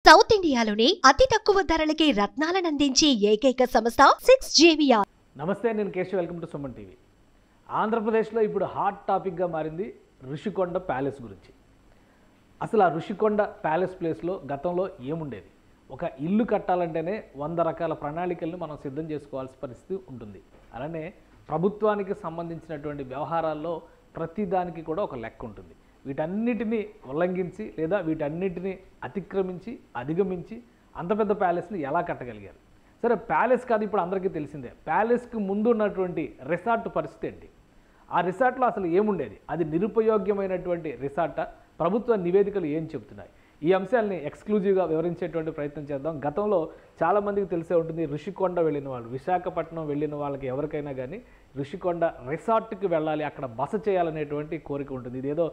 South ఇండియాలోనే అతి తక్కువ ధరలకి రత్నాలనందించే ఏకైక సంస్థ 6JVR. నమస్తే, నేను Keshav. Welcome to Suman TV. ఆంధ్రప్రదేశ్లో ఇప్పుడు హాట్ టాపిక్గా మారింది ఋషికొండ ప్యాలెస్ గురించి. అసలు ఆ ఋషికొండ ప్యాలెస్ ప్లేస్లో గతంలో ఏముండేది? ఒక ఇల్లు కట్టాలంటేనే 100 రకాల ప్రణాళికలను మనం సిద్ధం చేసుకోవాల్సిన పరిస్థితి ఉంటుంది. అలానే ప్రభుత్వానికి సంబంధించినటువంటి వ్యవహారాల్లో ప్రతిదానికి కూడా ఒక లెక్క ఉంటుంది. వీటన్నిటిని ఉల్లంఘించి లేదా వీటన్నిటిని అతిక్రమించి అధిగమించి అంత పెద్ద ప్యాలెస్ని ఎలా కట్టగలిగారు? సరే, ప్యాలెస్ కాదు, ఇప్పుడు అందరికీ తెలిసిందే. ప్యాలెస్కి ముందు ఉన్నటువంటి రిసార్ట్ పరిస్థితి ఏంటి? ఆ రిసార్ట్లో అసలు ఏముండేది? అది నిరుపయోగ్యమైనటువంటి రిసార్టా? ప్రభుత్వ నివేదికలు ఏం చెబుతున్నాయి? ఈ అంశాలని ఎక్స్క్లూజివ్గా వివరించేటువంటి ప్రయత్నం చేద్దాం. గతంలో చాలామందికి తెలిసే ఉంటుంది, ఋషికొండ వెళ్ళిన వాళ్ళు, విశాఖపట్నం వెళ్ళిన వాళ్ళకి ఎవరికైనా కానీ ఋషికొండ రిసార్ట్కి వెళ్ళాలి, అక్కడ బస చేయాలనేటువంటి కోరిక ఉంటుంది. ఇదేదో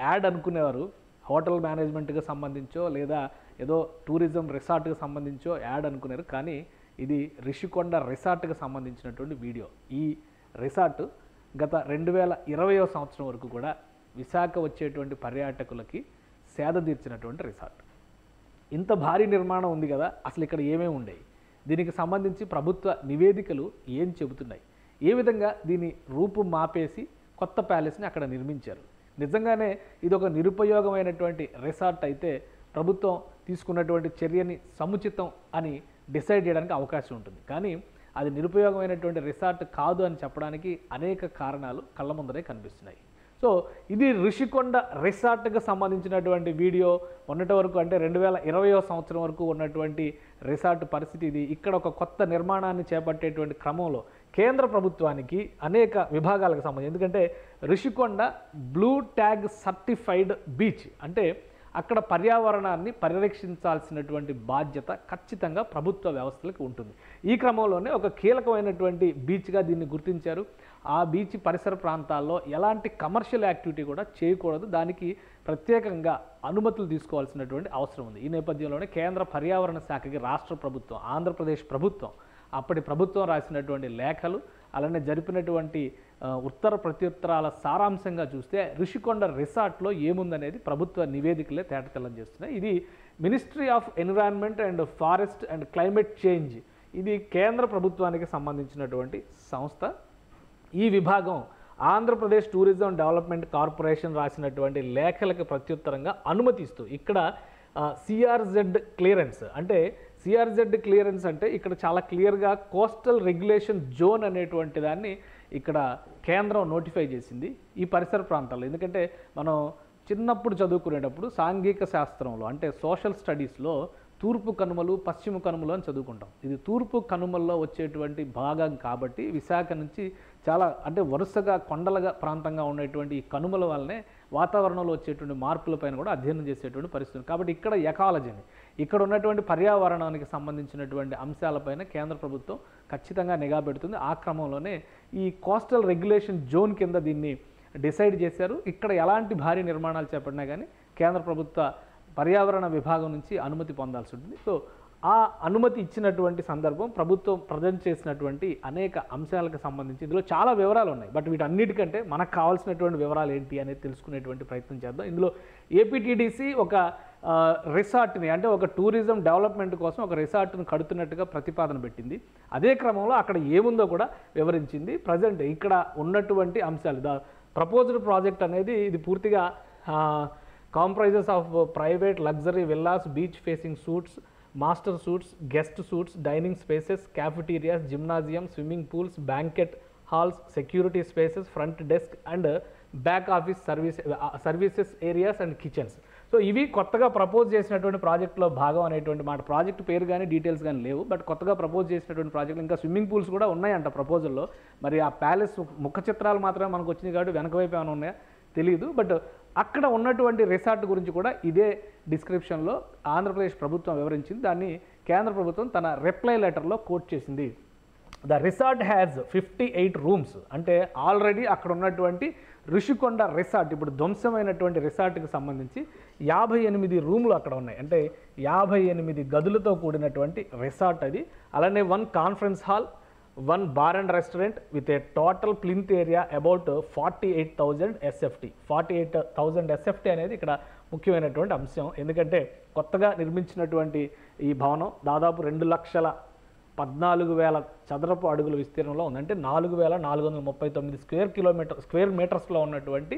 యాడ్ అనుకునేవారు, హోటల్ మేనేజ్మెంట్కి సంబంధించో లేదా ఏదో టూరిజం రిసార్ట్కి సంబంధించో యాడ్ అనుకున్నారు. కానీ ఇది ఋషికొండ రిసార్ట్కి సంబంధించినటువంటి వీడియో. ఈ రిసార్ట్ గత 2020వ సంవత్సరం వరకు కూడా విశాఖ వచ్చేటువంటి పర్యాటకులకి సేద తీర్చినటువంటి రిసార్ట్. ఇంత భారీ నిర్మాణం ఉంది కదా, అసలు ఇక్కడ ఏమేమి ఉండేవి? దీనికి సంబంధించి ప్రభుత్వ నివేదికలు ఏం చెబుతున్నాయి? ఏ విధంగా దీని రూపు మాపేసి కొత్త ప్యాలెస్ని అక్కడ నిర్మించారు? నిజంగానే ఇది ఒక నిరుపయోగమైనటువంటి రిసార్ట్ అయితే ప్రభుత్వం తీసుకున్నటువంటి చర్యని సముచితం అని డిసైడ్ చేయడానికి అవకాశం ఉంటుంది. కానీ అది నిరుపయోగమైనటువంటి రిసార్ట్ కాదు అని చెప్పడానికి అనేక కారణాలు కళ్ళ ముందరే కనిపిస్తున్నాయి. సో ఇది ఋషికొండ రిసార్ట్కి సంబంధించినటువంటి వీడియో. మొన్నటి వరకు అంటే 2020వ సంవత్సరం వరకు ఉన్నటువంటి రిసార్ట్ పరిస్థితి ఇది. ఇక్కడ ఒక కొత్త నిర్మాణాన్ని చేపట్టేటువంటి క్రమంలో కేంద్ర ప్రభుత్వానికి అనేక విభాగాలకు సంబంధించి, ఎందుకంటే Rushikonda blue tag certified beach అంటే అక్కడ పర్యావరణాన్ని పరిరక్షించాల్సినటువంటి బాధ్యత ఖచ్చితంగా ప్రభుత్వ వ్యవస్థలకు ఉంటుంది. ఈ క్రమంలోనే ఒక కీలకమైనటువంటి బీచ్గా దీన్ని గుర్తించారు. ఆ బీచ్ పరిసర ప్రాంతాల్లో ఎలాంటి కమర్షియల్ యాక్టివిటీ కూడా చేయకూడదు, దానికి ప్రత్యేకంగా అనుమతులు తీసుకోవాల్సినటువంటి అవసరం ఉంది. ఈ నేపథ్యంలోనే కేంద్ర పర్యావరణ శాఖకి రాష్ట్ర ప్రభుత్వం, ఆంధ్రప్రదేశ్ ప్రభుత్వం, అప్పటి ప్రభుత్వం రాసినటువంటి లేఖలు, అలానే జరిపినటువంటి ఉత్తర ప్రత్యుత్తరాల సారాంశంగా చూస్తే ఋషికొండ రిసార్ట్లో ఏముందనేది ప్రభుత్వ నివేదికలే తేటతెల్లం చేస్తున్నాయి. ఇది ministry of environment and forest and climate change, ఇది కేంద్ర ప్రభుత్వానికి సంబంధించినటువంటి సంస్థ. ఈ విభాగం ఆంధ్రప్రదేశ్ టూరిజం డెవలప్మెంట్ కార్పొరేషన్ రాసినటువంటి లేఖలకు ప్రత్యుత్తరంగా అనుమతిస్తూ ఇక్కడ సిఆర్జెడ్ క్లియరెన్స్ అంటే సిఆర్జెడ్ క్లియరెన్స్ అంటే ఇక్కడ చాలా క్లియర్గా కోస్టల్ రెగ్యులేషన్ జోన్ అనేటువంటి దాన్ని ఇక్కడ కేంద్రం నోటిఫై చేసింది ఈ పరిసర ప్రాంతాల్లో. ఎందుకంటే మనం చిన్నప్పుడు చదువుకునేటప్పుడు సాంఘిక శాస్త్రంలో అంటే సోషల్ స్టడీస్లో తూర్పు కనుమలు పశ్చిమ కనుమలు అని చదువుకుంటాం. ఇది తూర్పు కనుమల్లో వచ్చేటువంటి భాగం కాబట్టి విశాఖ నుంచి చాలా అంటే వరుసగా కొండలుగా ప్రాంతంగా ఉండేటువంటి ఈ కనుమల వల్లనే వాతావరణంలో వచ్చేటువంటి మార్పులపైన కూడా అధ్యయనం చేసేటువంటి పరిస్థితి. కాబట్టి ఇక్కడ ఎకాలజీని, ఇక్కడ ఉన్నటువంటి పర్యావరణానికి సంబంధించినటువంటి అంశాలపైన కేంద్ర ప్రభుత్వం ఖచ్చితంగా నిఘా పెడుతుంది. ఆ క్రమంలోనే ఈ కోస్టల్ రెగ్యులేషన్ జోన్ కింద దీన్ని డిసైడ్ చేశారు. ఇక్కడ ఎలాంటి భారీ నిర్మాణాలు చేపట్టినా కానీ కేంద్ర ప్రభుత్వ పర్యావరణ విభాగం నుంచి అనుమతి పొందాల్సి ఉంటుంది. సో ఆ అనుమతి ఇచ్చినటువంటి సందర్భం ప్రభుత్వం ప్రజెంట్ చేసినటువంటి అనేక అంశాలకు సంబంధించి ఇందులో చాలా వివరాలు ఉన్నాయి. బట్ వీటన్నిటికంటే మనకు కావాల్సినటువంటి వివరాలు ఏంటి అనేది తెలుసుకునేటువంటి ప్రయత్నం చేద్దాం. ఇందులో ఏపీటీడీసీ ఒక రిసార్ట్ని అంటే ఒక టూరిజం డెవలప్మెంట్ కోసం ఒక రిసార్ట్ను కడుతున్నట్టుగా ప్రతిపాదన పెట్టింది. అదే క్రమంలో అక్కడ ఏముందో కూడా వివరించింది. ప్రజెంట్ ఇక్కడ ఉన్నటువంటి అంశాలు, ద ప్రపోజ్డ్ ప్రాజెక్ట్ అనేది ఇది పూర్తిగా comprises of private luxury villas, beach facing suites, master suites, guest suites, dining spaces, cafeterias, gymnasium, swimming pools, banquet halls, security spaces, front desk and back office services areas and kitchens. So ఇవి కొత్తగా propose చేసినటువంటి ప్రాజెక్టులో భాగం అనేటువంటి మాట. Project పేరు కానీ details కానీ లేవు, బట్ కొత్తగా ప్రపోజ్ చేసినటువంటి ప్రాజెక్టులు ఇంకా స్విమ్మింగ్ పూల్స్ కూడా ఉన్నాయంట ప్రపోజల్లో. మరి ఆ ప్యాలెస్ ముఖ చిత్రాలు మాత్రమే మనకు వచ్చినాయి కాబట్టి వెనక వైపు ఏమైనా ఉన్నాయా తెలియదు. బట్ అక్కడ ఉన్నటువంటి రిసార్ట్ గురించి కూడా ఇదే డిస్క్రిప్షన్లో ఆంధ్రప్రదేశ్ ప్రభుత్వం వివరించింది. దాన్ని కేంద్ర ప్రభుత్వం తన రిప్లై లెటర్లో కోట్ చేసింది. ద రిసార్ట్ హ్యాజ్ 58 రూమ్స్ అంటే ఆల్రెడీ అక్కడ ఉన్నటువంటి ఋషికొండ రిసార్ట్ ఇప్పుడు ధ్వంసమైనటువంటి రిసార్ట్కి సంబంధించి 58 రూములు అక్కడ ఉన్నాయి. అంటే 58 గదులతో కూడినటువంటి రిసార్ట్ అది. అలానే 1 conference hall, 1 bar and restaurant with a total plinth area about 48,000 SFT. 48,000 SFT అనేది ఇక్కడ ముఖ్యమైనటువంటి అంశం. ఎందుకంటే కొత్తగా నిర్మించినటువంటి ఈ భవనం దాదాపు 2,14,000 చదరపు అడుగుల విస్తీర్ణంలో ఉంది. అంటే 4,439 స్క్వేర్ మీటర్స్లో ఉన్నటువంటి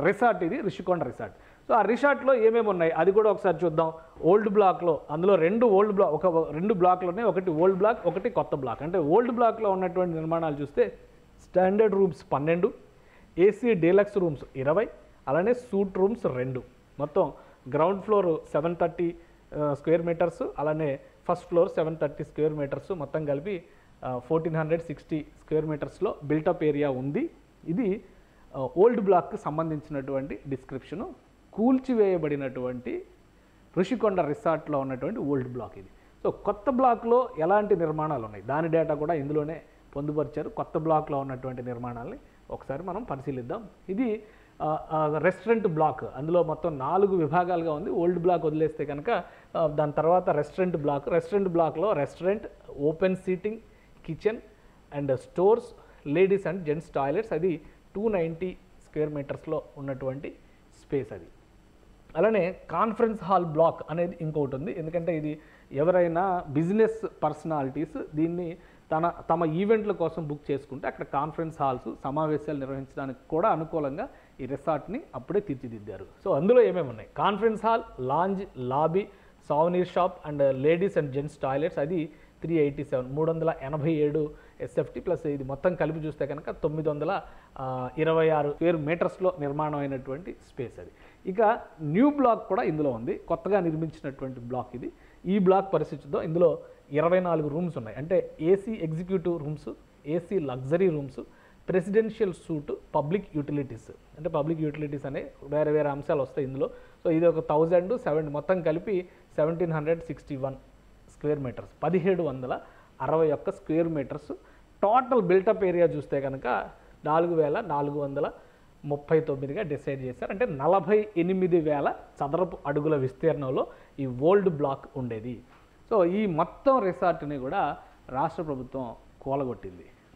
రిసార్ట్ ఇది, రిషికొండ రిసార్ట్. సో ఆ రిసార్ట్లో ఏమేమి ఉన్నాయి అది కూడా ఒకసారి చూద్దాం. ఓల్డ్ బ్లాక్లో, అందులో రెండు బ్లాక్లు ఉన్నాయి, ఒకటి ఓల్డ్ బ్లాక్, ఒకటి కొత్త బ్లాక్. అంటే ఓల్డ్ బ్లాక్లో ఉన్నటువంటి నిర్మాణాలు చూస్తే standard rooms 12, AC deluxe rooms 20, అలానే సూట్ రూమ్స్ 2. మొత్తం గ్రౌండ్ ఫ్లోర్ 730 స్క్వేర్ మీటర్స్, అలానే ఫస్ట్ ఫ్లోర్ 730 స్క్వేర్ మీటర్స్, మొత్తం కలిపి 1460 స్క్వేర్ మీటర్స్లో బిల్టప్ ఏరియా ఉంది. ఇది ఓల్డ్ బ్లాక్కి సంబంధించినటువంటి డిస్క్రిప్షను. కూల్చివేయబడినటువంటి ఋషికొండ రిసార్ట్లో ఉన్నటువంటి ఓల్డ్ బ్లాక్ ఇది. సో కొత్త బ్లాక్లో ఎలాంటి నిర్మాణాలు ఉన్నాయి దాని డేటా కూడా ఇందులోనే పొందుపరిచారు. కొత్త బ్లాక్లో ఉన్నటువంటి నిర్మాణాలని ఒకసారి మనం పరిశీలిద్దాం. ఇది రెస్టారెంట్ బ్లాక్, అందులో మొత్తం 4 విభాగాలుగా ఉంది. ఓల్డ్ బ్లాక్ వదిలేస్తే కనుక దాని తర్వాత రెస్టారెంట్ బ్లాక్లో restaurant, open seating, kitchen and stores, ladies and gents toilets, అది 290 స్క్వేర్ మీటర్స్లో ఉన్నటువంటి స్పేస్ అది. అలానే కాన్ఫరెన్స్ హాల్ బ్లాక్ అనేది ఇంకొకటి ఉంది. ఎందుకంటే ఇది ఎవరైనా బిజినెస్ పర్సనాలిటీస్ దీన్ని తమ ఈవెంట్ల కోసం బుక్ చేసుకుంటే అక్కడ కాన్ఫరెన్స్ హాల్స్, సమావేశాలు నిర్వహించడానికి కూడా అనుకూలంగా ఈ రిసార్ట్ని అప్పుడే తీర్చిదిద్దారు. సో అందులో ఏమేమి ఉన్నాయి? Conference hall, lounge, lobby, souvenir shop and ladies and gents toilets, అది 387 ఎస్ఎఫ్టీ ప్లస్ ఇది మొత్తం కలిపి చూస్తే కనుక 926 స్క్వేర్ మీటర్స్లో నిర్మాణం అయినటువంటి స్పేస్ అది. ఇక న్యూ బ్లాక్ కూడా ఇందులో ఉంది, కొత్తగా నిర్మించినటువంటి బ్లాక్ ఇది. ఈ బ్లాక్ పరిస్థితితో ఇందులో 24 రూమ్స్ ఉన్నాయి. అంటే AC executive rooms, AC luxury rooms, presidential suit, public utilities. అంటే పబ్లిక్ యూటిలిటీస్ అనే వేరే అంశాలు వస్తాయి ఇందులో. సో ఇది ఒక 1070 మొత్తం కలిపి 1761 square metres, 1761 square metres. Total built up area చూస్తే కనుక 4,439గా డిసైడ్ చేశారు. అంటే 48,000 చదరపు అడుగుల విస్తీర్ణంలో ఈ ఓల్డ్ బ్లాక్ ఉండేది. సో ఈ మొత్తం రిసార్ట్ని కూడా రాష్ట్ర ప్రభుత్వం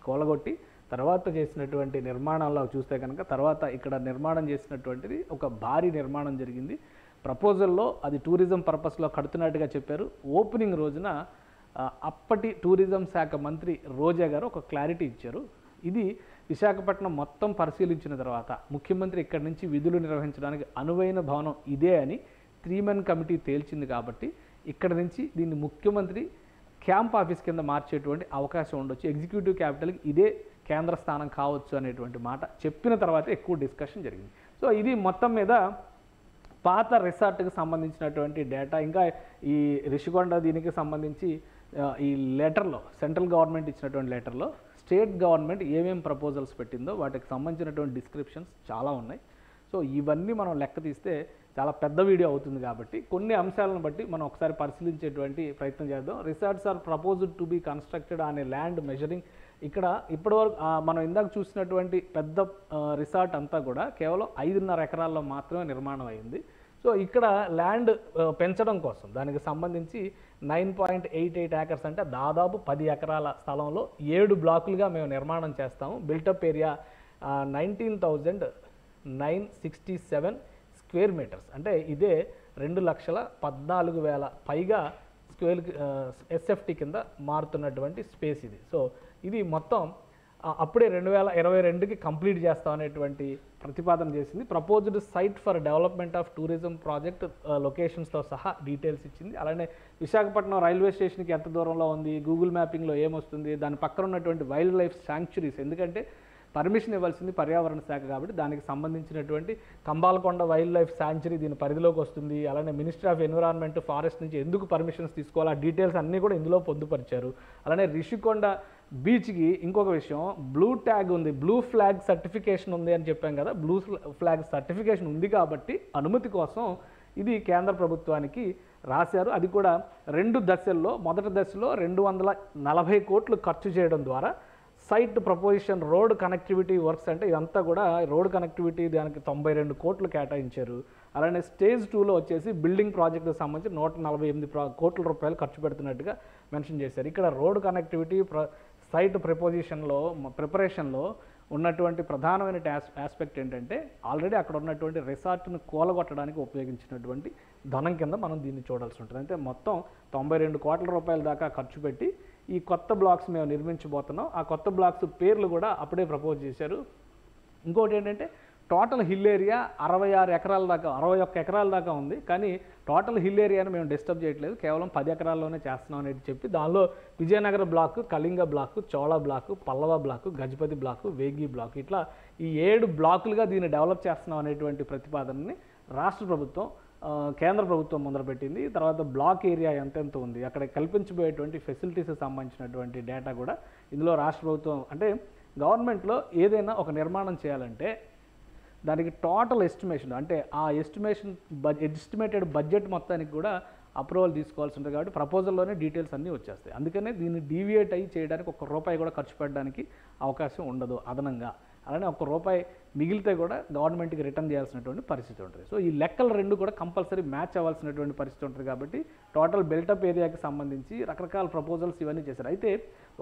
కూలగొట్టి తర్వాత చేసినటువంటి నిర్మాణాల్లో చూస్తే కనుక తర్వాత ఇక్కడ నిర్మాణం చేసినటువంటిది ఒక భారీ నిర్మాణం జరిగింది. ప్రపోజల్లో అది టూరిజం పర్పస్లో కడుతున్నట్టుగా చెప్పారు. ఓపెనింగ్ రోజున అప్పటి టూరిజం శాఖ మంత్రి రోజా గారు ఒక క్లారిటీ ఇచ్చారు. ఇది విశాఖపట్నం మొత్తం పరిశీలించిన తర్వాత ముఖ్యమంత్రి ఇక్కడి నుంచి విధులు నిర్వహించడానికి అనువైన భవనం ఇదే అని 3-man కమిటీ తేల్చింది. కాబట్టి ఇక్కడ నుంచి దీన్ని ముఖ్యమంత్రి క్యాంప్ ఆఫీస్ కింద మార్చేటువంటి అవకాశం ఉండొచ్చు, ఎగ్జిక్యూటివ్ క్యాపిటల్కి ఇదే కేంద్ర స్థానం కావచ్చు అనేటువంటి మాట చెప్పిన తర్వాత ఎక్కువ డిస్కషన్ జరిగింది. సో ఇది మొత్తం మీద పాత రిసార్ట్కి సంబంధించినటువంటి డేటా. ఇంకా ఈ రిషికొండ దీనికి సంబంధించి ఈ లెటర్లో, సెంట్రల్ గవర్నమెంట్ ఇచ్చినటువంటి లెటర్లో స్టేట్ గవర్నమెంట్ ఏమేమి ప్రపోజల్స్ పెట్టిందో వాటికి సంబంధించినటువంటి డిస్క్రిప్షన్స్ చాలా ఉన్నాయి. సో ఇవన్నీ మనం లెక్క తీస్తే చాలా పెద్ద వీడియో అవుతుంది. కాబట్టి కొన్ని అంశాలను బట్టి మనం ఒకసారి పరిశీలించేటువంటి ప్రయత్నం చేద్దాం. Resorts are proposed to be constructed on a land measuring. ఇక్కడ ఇప్పటివరకు మనం ఇందాక చూసినటువంటి పెద్ద రిసార్ట్ అంతా కూడా కేవలం 5.5 ఎకరాల్లో మాత్రమే నిర్మాణం అయింది. సో ఇక్కడ ల్యాండ్ పెంచడం కోసం దానికి సంబంధించి 9.88 ఏకర్స్ అంటే దాదాపు 10 ఎకరాల స్థలంలో 7 బ్లాకులుగా మేము నిర్మాణం చేస్తాము. Built up area 19,967 square metres. అంటే ఇదే 2,14,000 పైగా స్క్వేర్ ఎస్ఎఫ్టీ కింద మారుతున్నటువంటి స్పేస్ ఇది. సో ఇది మొత్తం అప్పుడే 2022కి కంప్లీట్ చేస్తాం అనేటువంటి ప్రతిపాదన చేసింది. Proposed site for development of tourism project లొకేషన్స్తో సహా డీటెయిల్స్ ఇచ్చింది. అలానే విశాఖపట్నం రైల్వే స్టేషన్కి ఎంత దూరంలో ఉంది, గూగుల్ మ్యాపింగ్లో ఏమొస్తుంది, దాని పక్కన ఉన్నటువంటి వైల్డ్ లైఫ్ శాంక్చురీస్, ఎందుకంటే పర్మిషన్ ఇవ్వాల్సింది పర్యావరణ శాఖ కాబట్టి దానికి సంబంధించినటువంటి కంబాలకొండ వైల్డ్ లైఫ్ శాంక్చురీ దీని పరిధిలోకి వస్తుంది. అలానే మినిస్ట్రీ ఆఫ్ ఎన్విరాన్మెంట్ ఫారెస్ట్ నుంచి ఎందుకు పర్మిషన్స్ తీసుకోవాలి, ఆ డీటెయిల్స్ అన్నీ కూడా ఇందులో పొందుపరిచారు. అలానే రిషికొండ బీచ్కి ఇంకొక విషయం, బ్లూ ట్యాగ్ ఉంది, బ్లూ ఫ్లాగ్ సర్టిఫికేషన్ ఉంది అని చెప్పాం కదా. బ్లూ ఫ్లాగ్ సర్టిఫికేషన్ ఉంది కాబట్టి అనుమతి కోసం ఇది కేంద్ర ప్రభుత్వానికి రాశారు. అది కూడా 2 దశల్లో. మొదటి దశలో 240 కోట్లు ఖర్చు చేయడం ద్వారా site proposition road connectivity works, అంటే ఇదంతా కూడా రోడ్ కనెక్టివిటీ, దానికి 92 కోట్లు కేటాయించారు. అలానే స్టేజ్ 2లో వచ్చేసి బిల్డింగ్ ప్రాజెక్టుకు సంబంధించి 148 కోట్ల రూపాయలు ఖర్చు పెడుతున్నట్టుగా మెన్షన్ చేశారు. ఇక్కడ రోడ్ కనెక్టివిటీ సైట్ ప్రిపరేషన్లో ఉన్నటువంటి ప్రధానమైన ఆస్పెక్ట్ ఏంటంటే ఆల్రెడీ అక్కడ ఉన్నటువంటి రిసార్ట్ను కూలగొట్టడానికి ఉపయోగించినటువంటి ధనం కింద మనం దీన్ని చూడాల్సి ఉంటుంది. అంటే మొత్తం 92 కోట్ల రూపాయల దాకా ఖర్చు పెట్టి ఈ కొత్త బ్లాక్స్ మేము నిర్మించబోతున్నాం. ఆ కొత్త బ్లాక్స్ పేర్లు కూడా అప్పుడే ప్రపోజ్ చేశారు. ఇంకోటి ఏంటంటే టోటల్ హిల్ ఏరియా 61 ఎకరాల దాకా ఉంది. కానీ టోటల్ హిల్ ఏరియాని మేము డిస్టర్బ్ చేయట్లేదు, కేవలం 10 ఎకరాల్లోనే చేస్తున్నాం అనేది చెప్పి దానిలో Vijayanagara block, Kalinga block, Chola block, Pallava block, Gajapati block, వేగి బ్లాక్, ఇట్లా ఈ 7 బ్లాకులుగా దీన్ని డెవలప్ చేస్తున్నాం అనేటువంటి ప్రతిపాదనని రాష్ట్ర ప్రభుత్వం కేంద్ర ప్రభుత్వం మొదలుపెట్టింది. తర్వాత బ్లాక్ ఏరియా ఎంతెంత ఉంది, అక్కడ కల్పించబోయేటువంటి ఫెసిలిటీస్కి సంబంధించినటువంటి డేటా కూడా ఇందులో రాష్ట్ర ప్రభుత్వం, అంటే గవర్నమెంట్లో ఏదైనా ఒక నిర్మాణం చేయాలంటే దానికి టోటల్ ఎస్టిమేషన్, అంటే ఆ ఎస్టిమేటెడ్ బడ్జెట్ మొత్తానికి కూడా అప్రూవల్ తీసుకోవాల్సి ఉంటుంది. కాబట్టి ప్రపోజల్లోనే డీటెయిల్స్ అన్నీ వచ్చేస్తాయి. అందుకనే దీన్ని డీవియేట్ అయ్యి చేయడానికి ₹1 కూడా ఖర్చు పెట్టడానికి అవకాశం ఉండదు అదనంగా. అలానే ₹1 మిగిలితే కూడా గవర్నమెంట్కి రిటర్న్ చేయాల్సినటువంటి పరిస్థితి ఉంటుంది. సో ఈ లెక్కలు రెండు కూడా కంపల్సరీ మ్యాచ్ అవ్వాల్సినటువంటి పరిస్థితి ఉంటుంది. కాబట్టి టోటల్ బిల్టప్ ఏరియాకి సంబంధించి రకరకాల ప్రపోజల్స్ ఇవన్నీ చేశారు. అయితే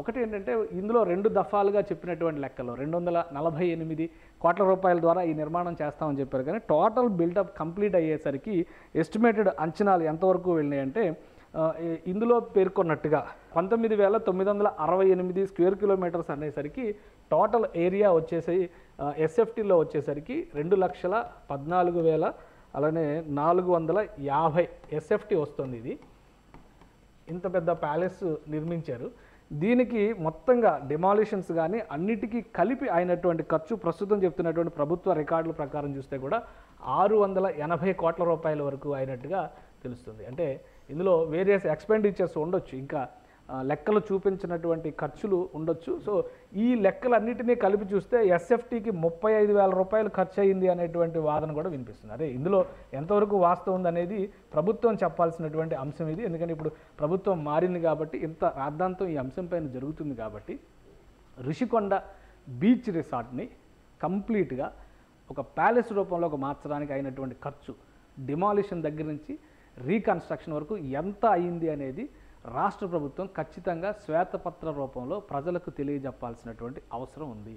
ఒకటి ఏంటంటే ఇందులో 2 దఫాలుగా చెప్పినటువంటి లెక్కలు 248 కోట్ల రూపాయల ద్వారా ఈ నిర్మాణం చేస్తామని చెప్పారు. కానీ టోటల్ బిల్టప్ కంప్లీట్ అయ్యేసరికి ఎస్టిమేటెడ్ అంచనాలు ఎంతవరకు వెళ్ళినాయంటే ఇందులో పేర్కొన్నట్టుగా 19,968 స్క్వేర్ కిలోమీటర్స్ అనేసరికి టోటల్ ఏరియా వచ్చేసి ఎస్ఎఫ్టీలో వచ్చేసరికి 2,14,000 అలానే 450 ఎస్ఎఫ్టీ వస్తుంది. ఇది ఇంత పెద్ద ప్యాలెస్ నిర్మించారు. దీనికి మొత్తంగా డిమాలిషన్స్ కానీ అన్నిటికీ కలిపి అయినటువంటి ఖర్చు ప్రస్తుతం చెప్తున్నటువంటి ప్రభుత్వ రికార్డుల ప్రకారం చూస్తే కూడా 680 కోట్ల రూపాయల వరకు అయినట్టుగా తెలుస్తుంది. అంటే ఇందులో వేరియస్ ఎక్స్పెండిచర్స్ ఉండొచ్చు, ఇంకా లెక్కలు చూపించినటువంటి ఖర్చులు ఉండొచ్చు. సో ఈ లెక్కలన్నిటినీ కలిపి చూస్తే ఎస్ఎఫ్టీకి 35,000 రూపాయలు ఖర్చు అయింది అనేటువంటి వాదన కూడా వినిపిస్తుంది. అదే ఇందులో ఎంతవరకు వాస్తవం ఉందనేది ప్రభుత్వం చెప్పాల్సినటువంటి అంశం ఇది. ఎందుకంటే ఇప్పుడు ప్రభుత్వం మారింది కాబట్టి ఇంత రాద్ధాంతం ఈ అంశం పైన జరుగుతుంది. కాబట్టి రిషికొండ బీచ్ రిసార్ట్ని కంప్లీట్గా ఒక ప్యాలెస్ రూపంలో మార్చడానికి అయినటువంటి ఖర్చు, డిమాలిషన్ దగ్గర నుంచి రీకన్స్ట్రక్షన్ వరకు ఎంత అయింది అనేది రాష్ట్ర ప్రభుత్వం ఖచ్చితంగా శ్వేతపత్ర రూపంలో ప్రజలకు తెలియజెప్పాల్సినటువంటి అవసరం ఉంది.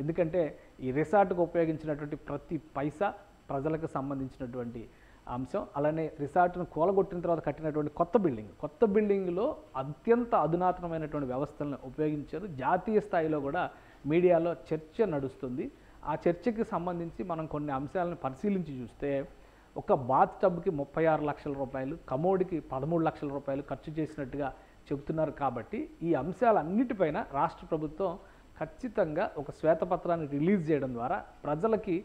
ఎందుకంటే ఈ రిసార్ట్కు ఉపయోగించినటువంటి ప్రతి పైసా ప్రజలకు సంబంధించినటువంటి అంశం. అలానే రిసార్ట్ను కూలగొట్టిన తర్వాత కట్టినటువంటి కొత్త బిల్డింగ్లో అత్యంత అధునాతనమైనటువంటి వ్యవస్థలను ఉపయోగించారు. జాతీయ స్థాయిలో కూడా మీడియాలో చర్చ నడుస్తుంది. ఆ చర్చకి సంబంధించి మనం కొన్ని అంశాలను పరిశీలించి చూస్తే ఒక బాత్ టబ్కి 36 లక్షల రూపాయలు, కమోడ్కి 13 లక్షల రూపాయలు ఖర్చు చేసినట్టుగా చెబుతున్నారు. కాబట్టి ఈ అంశాలన్నిటిపైన రాష్ట్ర ప్రభుత్వం ఖచ్చితంగా ఒక శ్వేతపత్రాన్ని రిలీజ్ చేయడం ద్వారా ప్రజలకి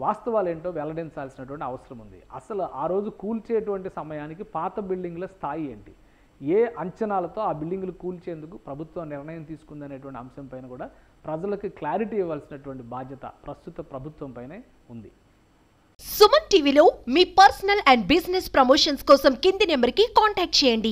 వాస్తవాలు ఏంటో వెల్లడించాల్సినటువంటి అవసరం ఉంది. అసలు ఆ రోజు కూల్చేటువంటి సమయానికి పాత బిల్డింగ్ల స్థాయి ఏంటి, ఏ అంచనాలతో ఆ బిల్డింగ్లు కూల్చేందుకు ప్రభుత్వం నిర్ణయం తీసుకుందనేటువంటి అంశం పైన కూడా ప్రజలకు క్లారిటీ ఇవ్వాల్సినటువంటి బాధ్యత ప్రస్తుత ప్రభుత్వం పైనే ఉంది. సుమన్ టీవీలో మీ పర్సనల్ అండ్ బిజినెస్ ప్రమోషన్స్ కోసం కింది నెంబర్కి కాంటాక్ట్ చేయండి.